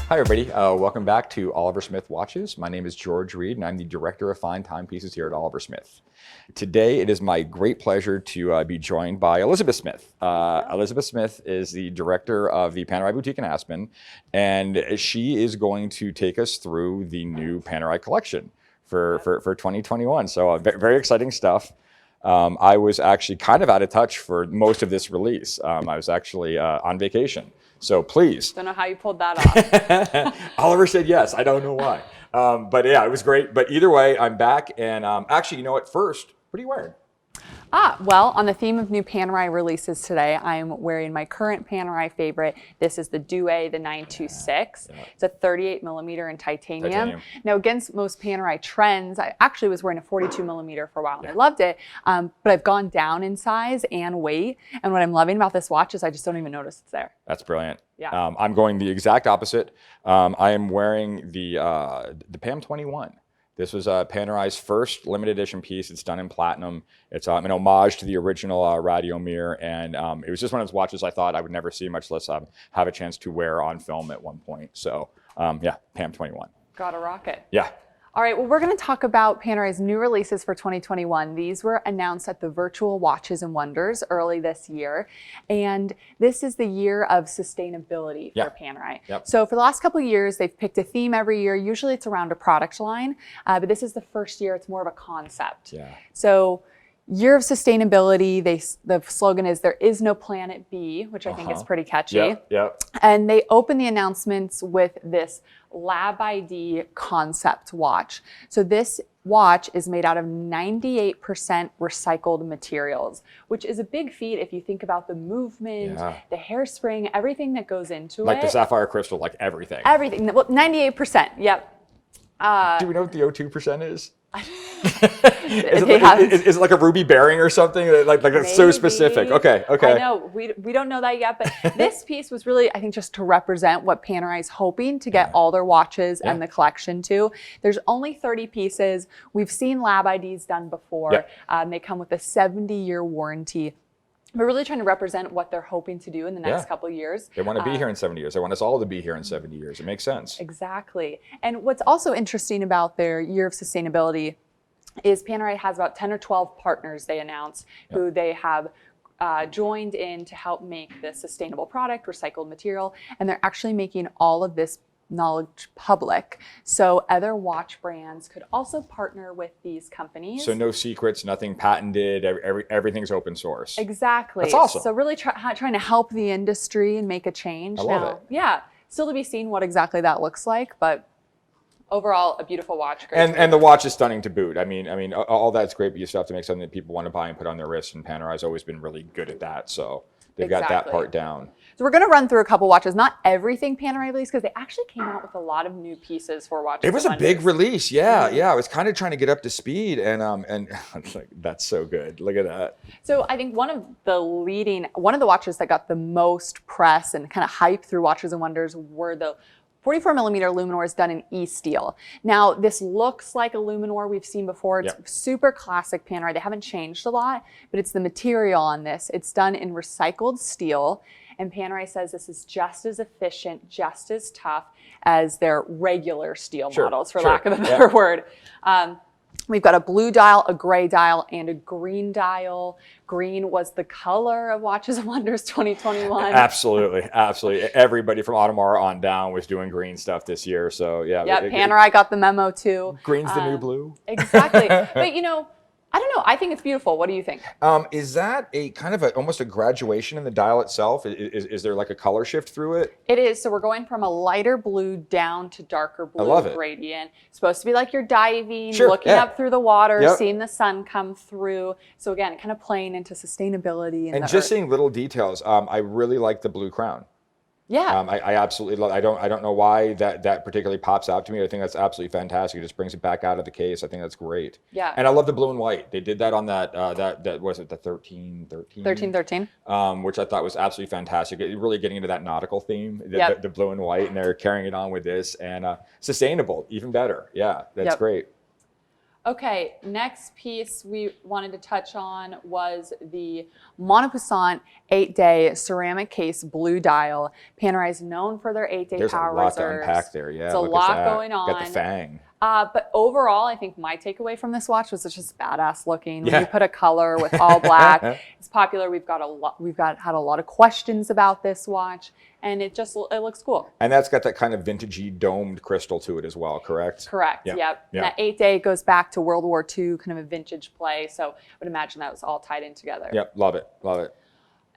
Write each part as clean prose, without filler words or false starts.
Hi everybody, welcome back to Oliver Smith Watches. My name is George Reed and I'm the Director of Fine Timepieces here at Oliver Smith. Today it is my great pleasure to be joined by Elizabeth Smith. Elizabeth Smith is the Director of the Panerai Boutique in Aspen, and she is going to take us through the new Panerai collection for 2021. So very exciting stuff. I was actually kind of out of touch for most of this release. I was actually on vacation. So please. Don't know how you pulled that off. Oliver said yes. I don't know why. But yeah, it was great. But either way, I'm back. And actually, you know what? First, what are you wearing? Well, on the theme of new Panerai releases today, I'm wearing my current Panerai favorite. This is the Due, the 926. Yeah. It's a 38 millimeter in titanium. Now, against most Panerai trends, I actually was wearing a 42 millimeter for a while, and I loved it. But I've gone down in size and weight. And what I'm loving about this watch is I just don't even notice it's there. That's brilliant. Yeah. I'm going the exact opposite. I am wearing the PAM 21. This was Panerai's first limited edition piece. It's done in platinum. It's an homage to the original Radiomir, and it was just one of those watches I thought I would never see, much less have a chance to wear on film at one point. So yeah, PAM 21. Gotta rock it. Yeah. All right, well, we're going to talk about Panerai's new releases for 2021. These were announced at the Virtual Watches and Wonders early this year. And this is the year of sustainability for Panerai. Yep. So for the last couple of years, they've picked a theme every year. Usually it's around a product line, but this is the first year it's more of a concept. Yeah. So year of sustainability, the slogan is "There is no planet B," which I think is pretty catchy. Yep. And they open the announcements with this ELAB-ID concept watch. So this watch is made out of 98% recycled materials, which is a big feat if you think about the movement, the hairspring, everything that goes into it. Like the sapphire crystal, like everything. Everything. Well, 98%. Yep. Do we know what the O2% is? Is it like a ruby bearing or something? Like that's so specific. Okay. I know we don't know that yet, but this piece was really, I think, just to represent what Panerai is hoping to get all their watches and the collection to. There's only 30 pieces. We've seen ELAB-IDs done before. They come with a 70-year warranty. We're really trying to represent what they're hoping to do in the next couple of years. They want to be here in 70 years. They want us all to be here in 70 years. It makes sense. Exactly. And what's also interesting about their year of sustainability is Panerai has about 10 or 12 partners they announce who they have joined in to help make this sustainable product, recycled material, and they're actually making all of this knowledge public. So other watch brands could also partner with these companies. So no secrets, nothing patented, everything's open source. Exactly. That's awesome. So really trying to help the industry and make a change. I love it. Yeah, still to be seen what exactly that looks like, but overall, a beautiful watch. And the watch is stunning to boot. I mean, all that's great, but you still have to make something that people want to buy and put on their wrist, and Panerai's always been really good at that. So they've got that part down. So we're going to run through a couple watches, not everything Panerai released, because they actually came out with a lot of new pieces for watches. It was a big release, yeah. I was kind of trying to get up to speed, and like, that's so good. Look at that. So I think one of the watches that got the most press and kind of hype through Watches and Wonders were the 44 millimeter Luminor is done in ESteel. Now, this looks like a Luminor we've seen before. It's super classic Panerai. They haven't changed a lot, but it's the material on this. It's done in recycled steel, and Panerai says this is just as efficient, just as tough as their regular steel models, for lack of a better word. We've got a blue dial, a gray dial, and a green dial. Green was the color of Watches and Wonders 2021. Absolutely. Everybody from Audemars on down was doing green stuff this year. So yeah. Panerai got the memo too. Green's the new blue. Exactly. But I don't know. I think it's beautiful. What do you think? Is that a kind of almost a graduation in the dial itself? Is there like a color shift through it? It is. So we're going from a lighter blue down to darker blue. I love it. Gradient. It's supposed to be like you're diving, looking up through the water, seeing the sun come through. So again, kind of playing into sustainability and just seeing little details. I really like the blue crown. Yeah. I absolutely love. I don't know why that particularly pops out to me. I think that's absolutely fantastic. It just brings it back out of the case. I think that's great. Yeah. And I love the blue and white. They did that on that was it the 1313? 1313. Which I thought was absolutely fantastic. Really getting into that nautical theme, the blue and white, and they're carrying it on with this, and sustainable, even better. Yeah, that's great. Okay, next piece we wanted to touch on was the Monopulsante 8-day ceramic case blue dial. Panerai is known for their 8-day There's power a lot reserves. to unpack there. Yeah, It's a look lot at that. going on. Got the fang. But overall, I think my takeaway from this watch was it's just badass looking. Yeah. When you put a color with all black, it's popular. We've had a lot of questions about this watch, and it looks cool. And that's got that kind of vintagey domed crystal to it as well, correct? Correct. Yep. Yep. Yep. That 8-day goes back to World War II, kind of a vintage play. So I would imagine that was all tied in together. Yep. Love it. Love it.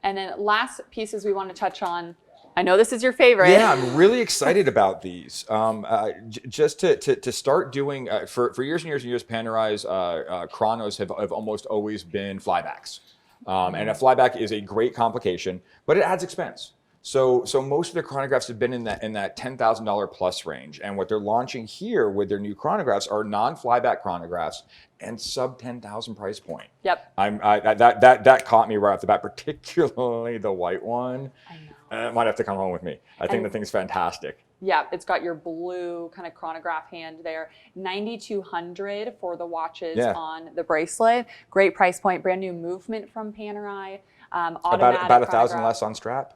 And then last pieces we want to touch on. I know this is your favorite. Yeah, I'm really excited about these. Just to start doing, for years and years and years, Panerai's chronos have almost always been flybacks. And a flyback is a great complication, but it adds expense. So most of their chronographs have been in that $10,000 plus range. And what they're launching here with their new chronographs are non-flyback chronographs and sub 10,000 price point. Yep. That caught me right off the bat, particularly the white one. I know. It might have to come home with me. I think the thing's fantastic. Yeah, it's got your blue kind of chronograph hand there. $9,200 for the watches on the bracelet. Great price point. Brand new movement from Panerai. About 1,000 less on strap,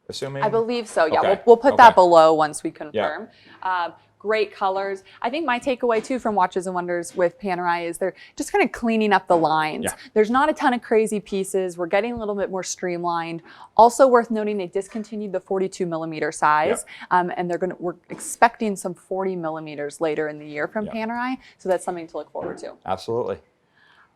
assuming? I believe so. Yeah, Okay. we'll put that below once we confirm. Yeah. Great colors. I think my takeaway too from Watches and Wonders with Panerai is they're just kind of cleaning up the lines. Yeah. There's not a ton of crazy pieces. We're getting a little bit more streamlined. Also worth noting, they discontinued the 42 millimeter size, and we're expecting some 40 millimeters later in the year from Panerai. So that's something to look forward to. Absolutely.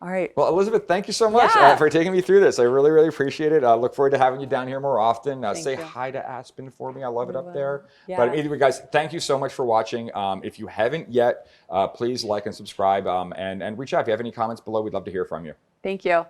All right. Well, Elizabeth, thank you so much for taking me through this. I really, really appreciate it. I look forward to having you down here more often. Say hi to Aspen for me. I love it up there. Yeah. But anyway, guys, thank you so much for watching. If you haven't yet, please like and subscribe and reach out. If you have any comments below, we'd love to hear from you. Thank you.